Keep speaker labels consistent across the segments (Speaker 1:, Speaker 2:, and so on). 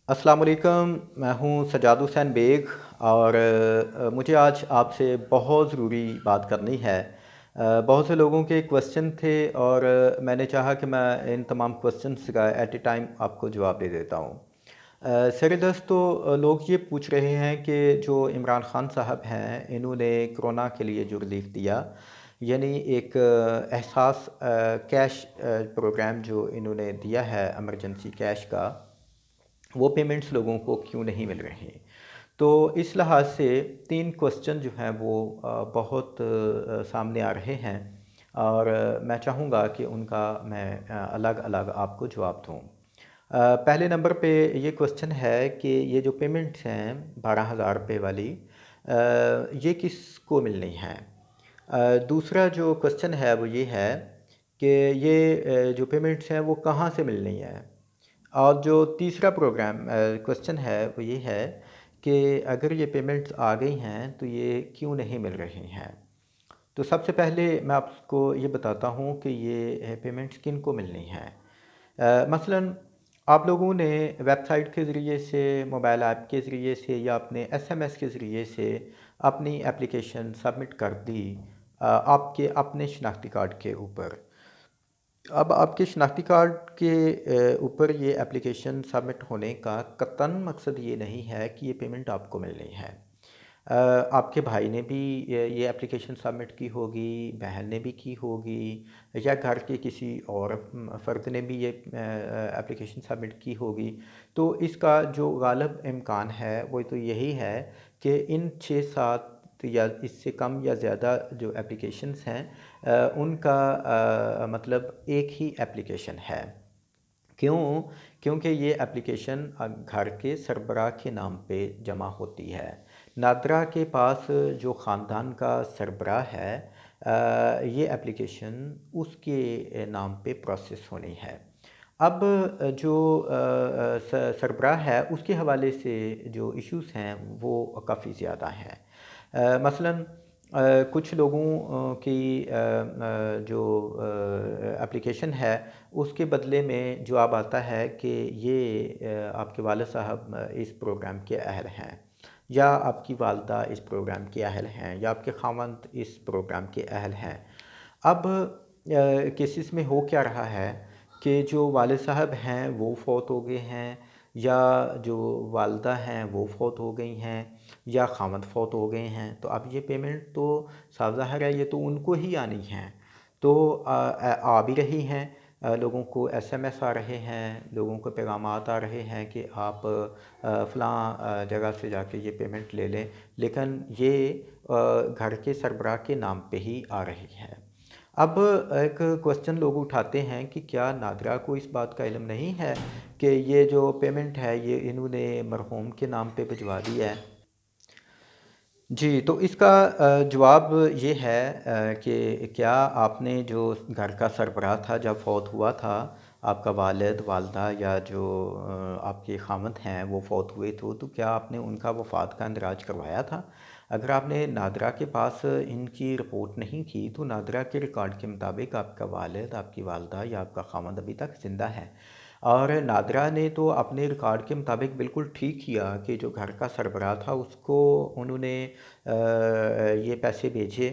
Speaker 1: अस्सलाम वालेकुम। मैं हूँ सज्जाद हुसैन बेग और मुझे आज आपसे बहुत ज़रूरी बात करनी है। बहुत से लोगों के क्वेश्चन थे और मैंने चाहा कि मैं इन तमाम क्वेश्चंस का एट ए टाइम आपको जवाब दे देता हूँ। सर तो लोग ये पूछ रहे हैं कि जो इमरान खान साहब हैं इन्होंने कोरोना के लिए जो रिलीफ दिया, यानी एक एहसास कैश प्रोग्राम जो इन्होंने दिया है इमरजेंसी कैश का, वो पेमेंट्स लोगों को क्यों नहीं मिल रही। तो इस लिहाज से 3 क्वेश्चन जो हैं वो बहुत सामने आ रहे हैं और मैं चाहूँगा कि उनका मैं अलग-अलग आपको जवाब दूँ। पहले नंबर पे ये क्वेश्चन है कि ये जो पेमेंट्स हैं 12,000 रुपए वाली, ये किसको मिलनी हैं? दूसरा जो क्वेश्चन है वो ये है कि ये जो पेमेंट्स हैं वो कहाँ से मिलनी है? और जो तीसरा क्वेश्चन है वो ये है कि अगर ये पेमेंट्स आ गई हैं तो ये क्यों नहीं मिल रही हैं। तो सबसे पहले मैं आपको ये बताता हूँ कि ये पेमेंट्स किन को मिलनी हैं। मसलन आप लोगों ने वेबसाइट के ज़रिए से, मोबाइल ऐप के ज़रिए से या अपने एसएमएस के ज़रिए से अपनी एप्लीकेशन सबमिट कर दी आपके अपने शनाख्ती कार्ड के ऊपर। अब आपके शनाख्ती कार्ड के ऊपर ये एप्लीकेशन सबमिट होने का कतई मकसद ये नहीं है कि ये पेमेंट आपको मिलनी है। आपके भाई ने भी ये एप्लीकेशन सबमिट की होगी, बहन ने भी की होगी या घर के किसी और फ़र्द ने भी ये एप्लीकेशन सबमिट की होगी। तो इसका जो गालिब इम्कान है वो तो यही है कि इन 6-7 या इससे कम या ज़्यादा जो एप्लीकेशंस हैं उनका मतलब एक ही एप्लीकेशन है। क्यों? क्योंकि ये एप्लीकेशन घर के सरबराह के नाम पे जमा होती है। नादरा के पास जो ख़ानदान का सरबराह है, ये एप्लीकेशन उसके नाम पे प्रोसेस होनी है। अब जो सरबराह है उसके हवाले से जो इश्यूज़ हैं वो काफ़ी ज़्यादा हैं। मसलन कुछ लोगों की जो एप्लीकेशन है उसके बदले में जवाब आता है कि ये आपके वालिद साहब इस प्रोग्राम के अहल हैं या आपकी वालदा इस प्रोग्राम के अहल हैं या आपके खावंद इस प्रोग्राम के अहल हैं। अब केसेस में हो क्या रहा है कि जो वालिद साहब हैं वो फ़ौत हो गए हैं या जो वालदा हैं वो फ़ौत हो गई हैं या खावंद फ़ौत हो गए हैं, तो अब ये पेमेंट तो साफ ज़ाहिर है ये तो उनको ही आनी है। तो आ भी रही हैं, लोगों को एसएमएस आ रहे हैं, लोगों को पैगामात आ रहे हैं कि आप फ़लाँ जगह से जाके ये पेमेंट ले लें, लेकिन ये घर के सरबराह के नाम पे ही आ रही है। अब एक क्वेश्चन लोग उठाते हैं कि क्या नादरा को इस बात का इल्म नहीं है कि ये जो पेमेंट है ये इन्होंने मरहूम के नाम पे भिजवा दी है। जी, तो इसका जवाब ये है कि क्या आपने जो घर का सरबराह था जब फ़ौत हुआ था, आपका वालिद, वालदा या जो आपके खावंद हैं वो फ़ौत हुए तो क्या आपने उनका वफ़ात का इंदराज करवाया था? अगर आपने नादरा के पास इनकी रिपोर्ट नहीं की तो नादरा के रिकॉर्ड के मुताबिक आपका वालिद, आपकी वालदा या आपका खावंद अभी तक ज़िंदा है। और नादरा ने तो अपने रिकॉर्ड के मुताबिक बिल्कुल ठीक किया कि जो घर का सरबराह था उसको उन्होंने ये पैसे भेजे।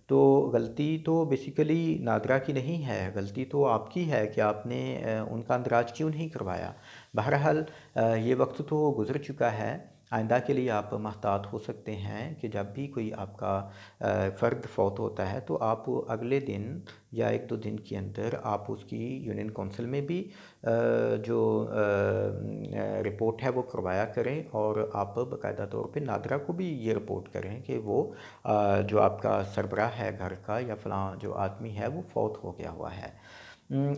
Speaker 1: तो गलती तो बेसिकली नादरा की नहीं है, गलती तो आपकी है कि आपने उनका अंदराज क्यों नहीं करवाया। बहरहाल ये वक्त तो गुज़र चुका है, आइंदा के लिए आप महतात हो सकते हैं कि जब भी कोई आपका फ़र्द फ़ौत होता है तो आप अगले दिन या 1-2 दिन के अंदर आप उसकी यूनियन काउंसिल में भी जो रिपोर्ट है वो करवाया करें और आप बाकायदा तौर पे नादरा को भी ये रिपोर्ट करें कि वो जो आपका सरबराह है घर का या फ़लाँ जो आदमी है वो फ़ौत हो गया हुआ है।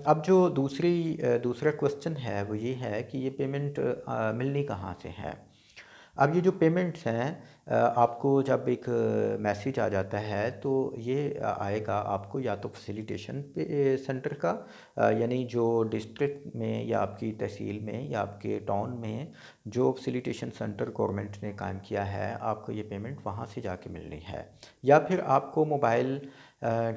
Speaker 1: अब जो दूसरा क्वेश्चन है वो ये है कि ये पेमेंट मिलनी कहाँ से है? अब ये जो पेमेंट्स हैं आपको जब एक मैसेज आ जाता है तो ये आएगा आपको या तो फैसिलिटेशन पे सेंटर का, यानी जो डिस्ट्रिक्ट में या आपकी तहसील में या आपके टाउन में जो फैसिलिटेशन सेंटर गवर्नमेंट ने कायम किया है, आपको ये पेमेंट वहाँ से जाके मिलनी है। या फिर आपको मोबाइल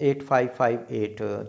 Speaker 1: 8558